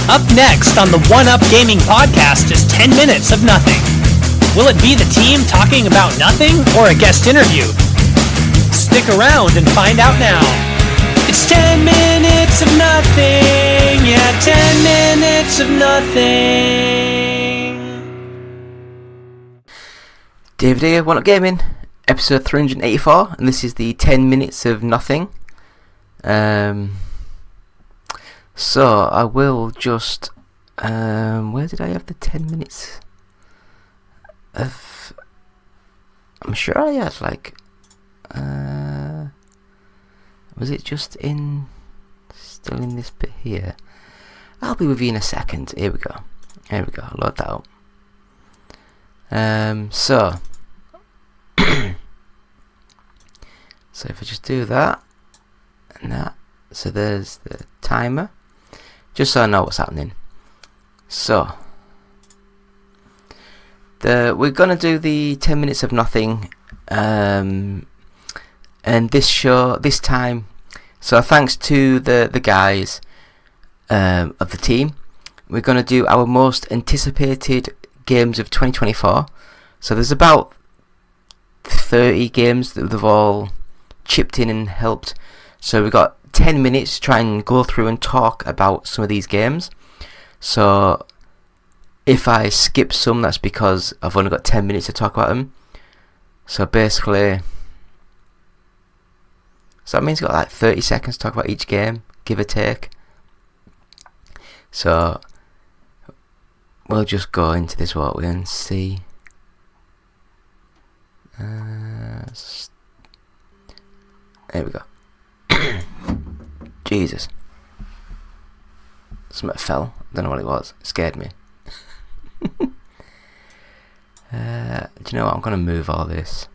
Up next on the One Up Gaming Podcast is 10 minutes of nothing. Will it be the team talking about nothing or a guest interview? Stick around and find out now. It's 10 minutes of nothing. Yeah, 10 minutes of nothing. David here, One Up Gaming, episode 384, and this is the 10 minutes of nothing. So I will just where did I have the 10 minutes of? I'm sure I had like was it just still in this bit here? I'll be with you in a second. Here we go, I'll load that up. So so if I just do that and that, so there's the timer, just so I know what's happening. So we're gonna do the 10 minutes of nothing, and this time, so thanks to the guys of the team, we're gonna do our most anticipated games of 2024. So there's about 30 games that they've all chipped in and helped. So we've got 10 minutes to try and go through and talk about some of these games. So if I skip some, that's because I've only got 10 minutes to talk about them. So basically, so that means I've got like 30 seconds to talk about each game, give or take. So we'll just go into this, what we and see. There we go. Jesus. Something fell. Don't know what it was. It scared me. Do you know what? I'm going to move all this,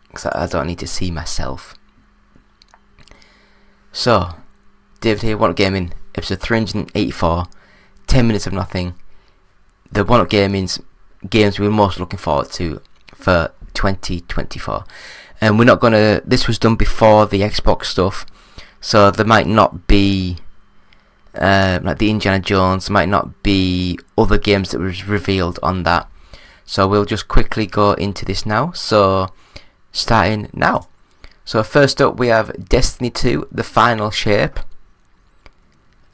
because I don't need to see myself. So, David here, One Up Gaming, episode 384, 10 minutes of nothing. The One Up Gaming's games we're most looking forward to for 2024. And we're not going to, this was done before the Xbox stuff, so there might not be like the Indiana Jones, there might not be other games that was revealed on that. So we'll just quickly go into this now. So starting now. So first up we have Destiny 2, The Final Shape.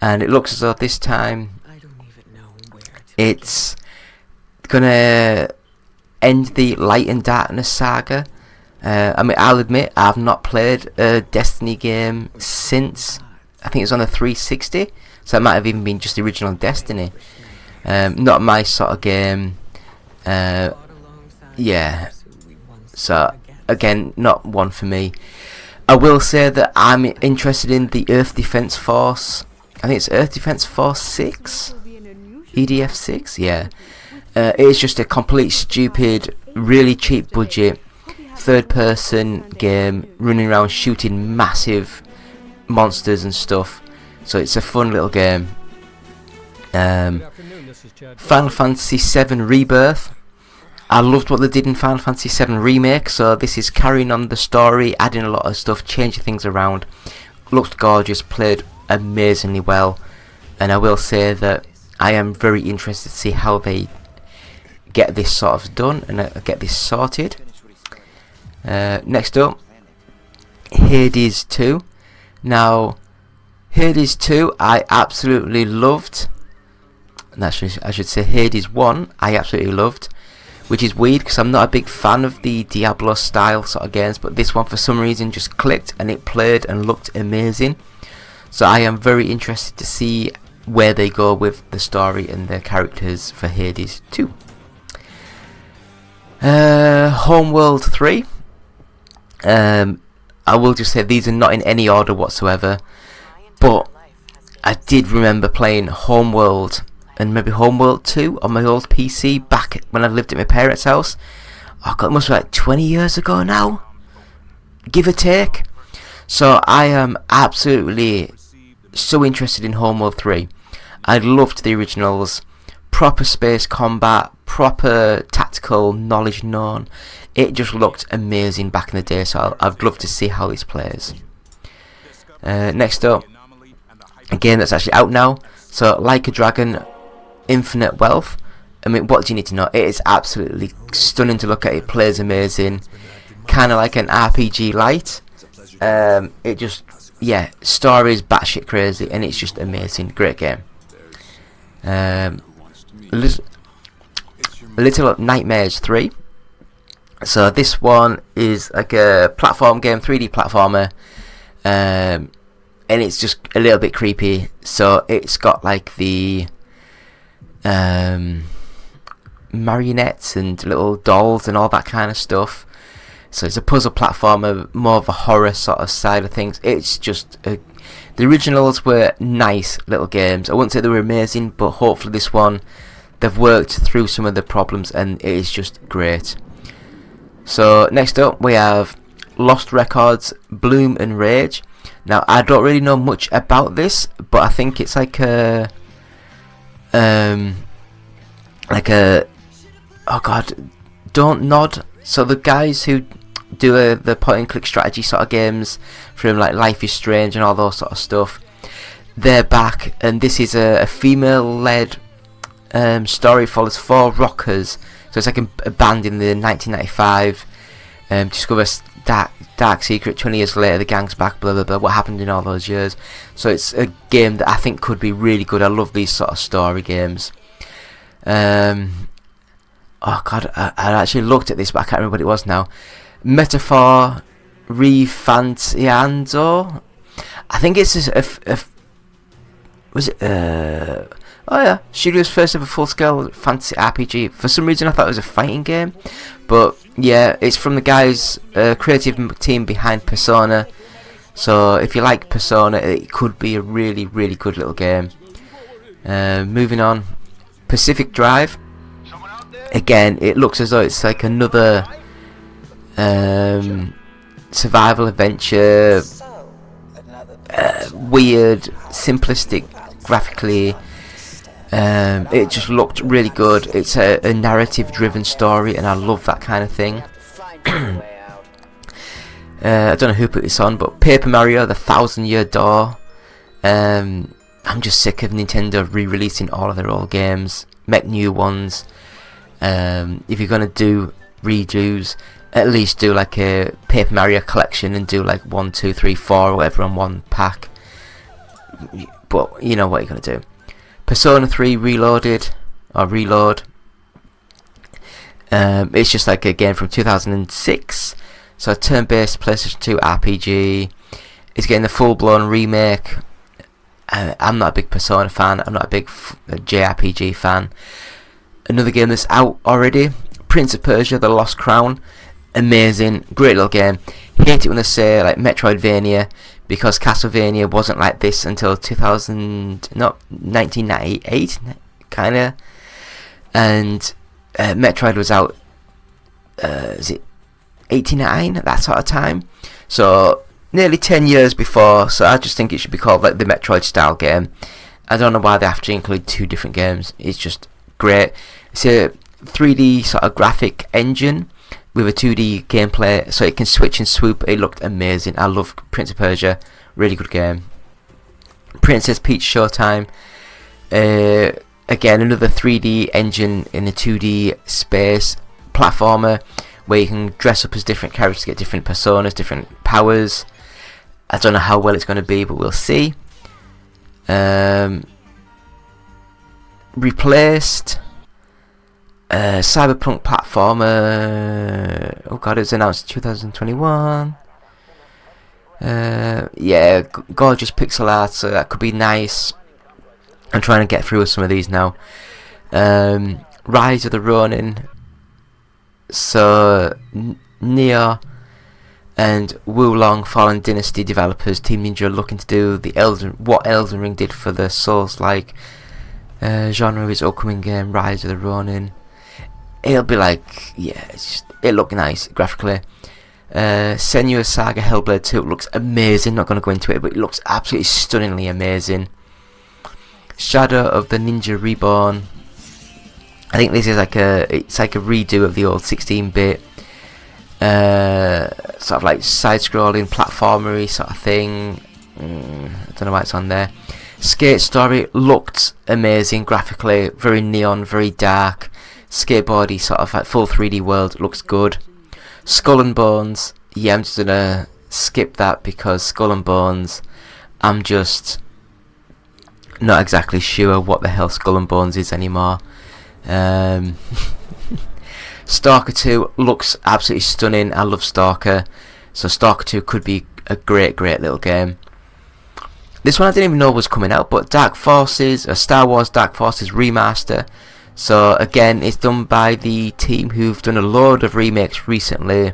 And it looks as though this time it's gonna end the Light and Darkness saga. I mean, I'll admit I've not played a Destiny game since, I think it was on the 360, so it might have even been just the original Destiny. Not my sort of game. Yeah, so again, not one for me. I will say that I'm interested in the Earth Defense Force. I think it's Earth Defense Force 6, EDF 6. Yeah, it's just a complete stupid, really cheap budget third-person game, running around shooting massive monsters and stuff. So it's a fun little game. Final Fantasy VII Rebirth. I loved what they did in Final Fantasy VII Remake, so this is carrying on the story, adding a lot of stuff, changing things around. Looked gorgeous, played amazingly well, and I will say that I am very interested to see how they get this sort of done and get this sorted. Next up, Hades 2. Now, Hades 2 I absolutely loved. And actually, I should say Hades 1 I absolutely loved, which is weird because I'm not a big fan of the Diablo style sort of games, but this one for some reason just clicked and it played and looked amazing. So I am very interested to see where they go with the story and their characters for Hades 2. Homeworld 3. I will just say these are not in any order whatsoever, but I did remember playing Homeworld and maybe Homeworld 2 on my old PC back when I lived at my parents' house. Oh God, it must be like 20 years ago now, give or take. So I am absolutely so interested in Homeworld 3. I loved the originals. Proper space combat, proper tactical knowledge known. It just looked amazing back in the day, so I'd love to see how this plays. Next up, a game that's actually out now. So, Like a Dragon, Infinite Wealth. I mean, what do you need to know? It is absolutely stunning to look at. It plays amazing, kind of like an RPG light. It just, yeah, story is batshit crazy, and it's just amazing. Great game. Little Nightmares 3. So this one is like a platform game, 3D platformer, and it's just a little bit creepy. So it's got like the marionettes and little dolls and all that kind of stuff. So it's a puzzle platformer, more of a horror sort of side of things. It's just the originals were nice little games. I wouldn't say they were amazing, but hopefully this one, they've worked through some of the problems and it is just great. So next up we have Lost Records, Bloom and Rage. Now I don't really know much about this, but I think it's like a oh god, Don't Nod. So the guys who do the point and click strategy sort of games from like Life is Strange and all those sort of stuff, they're back, and this is a female led story. Follows 4 rockers, so it's like a band in the 1995 discover dark secret. 20 years later the gang's back, blah blah blah, what happened in all those years. So it's a game that I think could be really good. I love these sort of story games. Oh god, I actually looked at this but I can't remember what it was now. Metaphor Refantiando. I think it's was it oh yeah, Studio's first ever full-scale fantasy RPG. For some reason I thought it was a fighting game, but yeah, it's from the guys creative team behind Persona. So if you like Persona, it could be a really really good little game. Moving on, Pacific Drive. Again, it looks as though it's like another survival adventure, weird, simplistic graphically. It just looked really good. It's a narrative driven story and I love that kind of thing. I don't know who put this on, but Paper Mario The Thousand Year Door. I'm just sick of Nintendo re-releasing all of their old games, make new ones. If you're gonna do redos, at least do like a Paper Mario collection and do like 1, 2, 3, 4 or whatever on one pack. But you know what you're gonna do. Persona 3 Reloaded or Reload. It's just like a game from 2006. So a turn-based PlayStation 2 RPG. It's getting a full-blown remake. I'm not a big Persona fan. I'm not a big JRPG fan. Another game that's out already, Prince of Persia: The Lost Crown. Amazing, great little game. Hate it when they say like Metroidvania, because Castlevania wasn't like this until 1998 kinda, and Metroid was out is it 89 at that sort of time, so nearly 10 years before. So I just think it should be called like the Metroid style game. I don't know why they have to include 2 different games. It's just great. It's a 3D sort of graphic engine with a 2D gameplay, so it can switch and swoop. It looked amazing. I love Prince of Persia, really good game. Princess Peach Showtime, again another 3D engine in a 2D space platformer where you can dress up as different characters, get different personas, different powers. I don't know how well it's going to be, but we'll see. Replaced, cyberpunk platformer. Oh god, it was announced 2021. Yeah, gorgeous pixel art, so that could be nice. I'm trying to get through with some of these now. Rise of the Ronin. So Neo and Wulong Fallen Dynasty developers, Team Ninja, are looking to do what Elden Ring did for the Souls-like genre of his upcoming game, Rise of the Ronin. It'll be like, yeah, it looked nice graphically. Senua's Saga Hellblade 2 looks amazing. Not going to go into it, but it looks absolutely stunningly amazing. Shadow of the Ninja Reborn. I think this is like a redo of the old 16-bit sort of like side-scrolling platformery sort of thing. I don't know why it's on there. Skate Story looked amazing graphically, very neon, very dark, skateboardy, sort of like full 3D world, looks good. Skull and Bones, yeah, I'm just gonna skip that because Skull and Bones, I'm just not exactly sure what the hell Skull and Bones is anymore. S.T.A.L.K.E.R 2 looks absolutely stunning. I love S.T.A.L.K.E.R, so S.T.A.L.K.E.R 2 could be a great little game. This one I didn't even know was coming out, but Dark Forces, a Star Wars Dark Forces remaster. So again, it's done by the team who've done a load of remakes recently.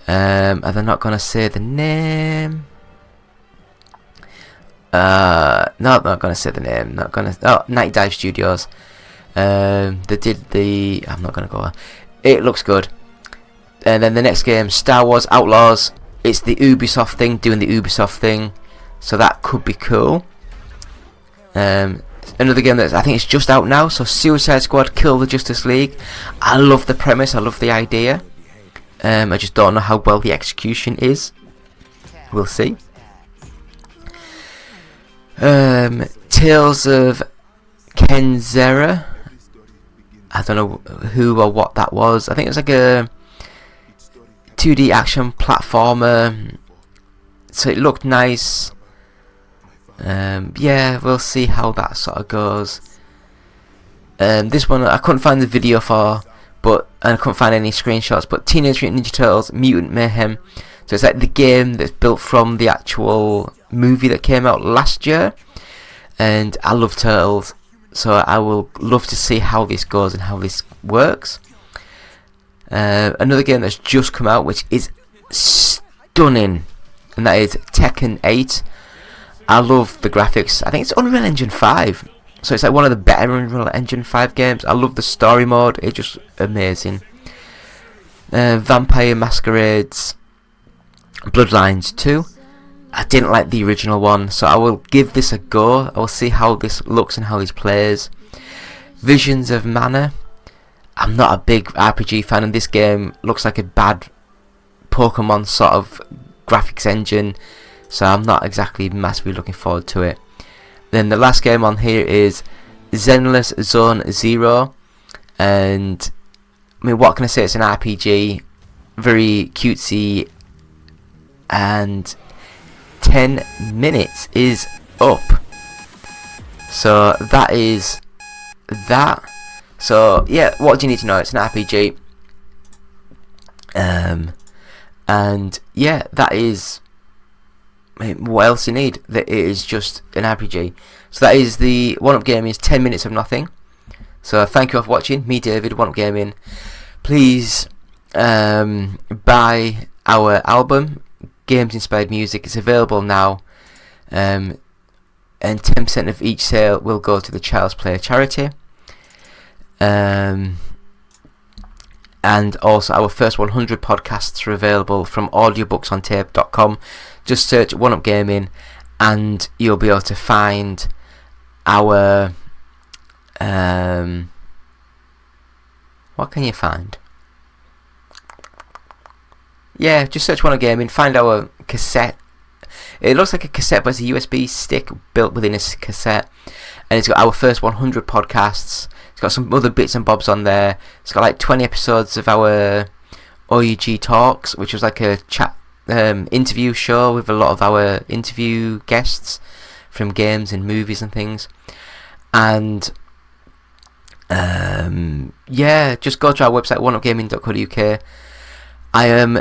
And they're not gonna say the name. No, not gonna say the name. Not gonna. Oh, Night Dive Studios. They did the. I'm not gonna go. It looks good. And then the next game, Star Wars Outlaws. It's the Ubisoft thing doing the Ubisoft thing, so that could be cool. Another game that I think it's just out now. So Suicide Squad: Kill the Justice League. I love the premise. I love the idea. I just don't know how well the execution is. We'll see. Tales of Kenzera. I don't know who or what that was. I think it was like a 2D action platformer. So it looked nice. Yeah, we'll see how that sort of goes. This one I couldn't find the video for, but I couldn't find any screenshots. But Teenage Mutant Ninja Turtles: Mutant Mayhem. So it's like the game that's built from the actual movie that came out last year. And I love Turtles, so I will love to see how this goes and how this works. Another game that's just come out, which is stunning, and that is Tekken 8. I love the graphics. I think it's Unreal Engine 5, so it's like one of the better Unreal Engine 5 games. I love the story mode, it's just amazing. Vampire Masquerades Bloodlines 2. I didn't like the original one, so I will give this a go. I will see how this looks and how this plays. Visions of Mana. I'm not a big RPG fan, and this game looks like a bad Pokemon sort of graphics engine, so I'm not exactly massively looking forward to it. Then the last game on here is Zenless Zone Zero, and I mean, what can I say? It's an RPG, very cutesy, and 10 minutes is up. So that is that. So yeah, what do you need to know? It's an RPG. And yeah, that is, I mean, what else you need? That it is just an RPG. So that is the One Up Gaming is 10 minutes of nothing. So thank you all for watching. Me, David, One Up Gaming. Please buy our album, Games Inspired Music. It's available now, and 10% of each sale will go to the Child's Play charity. And also our first 100 podcasts are available from audiobooksontape.com. Just search One Up Gaming and you'll be able to find our what can you find? Yeah, just search One Up Gaming, find our cassette. It looks like a cassette, but it's a USB stick built within a cassette, and it's got our first 100 podcasts. It's got some other bits and bobs on there. It's got like 20 episodes of our OUG Talks, which was like a chat interview show with a lot of our interview guests from games and movies and things. And yeah, just go to our website, oneupgaming.co.uk. I am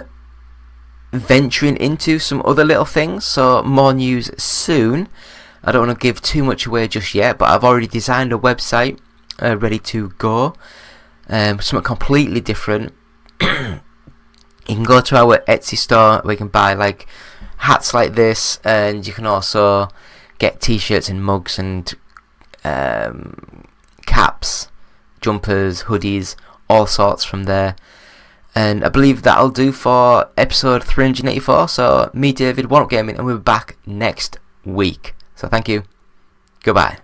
venturing into some other little things, so more news soon. I don't want to give too much away just yet, but I've already designed a website ready to go. Something completely different. You can go to our Etsy store where you can buy like hats like this, and you can also get t-shirts and mugs and caps, jumpers, hoodies, all sorts from there. And I believe that'll do for episode 384. So me, David, One Up Gaming, and we'll be back next week. So thank you. Goodbye.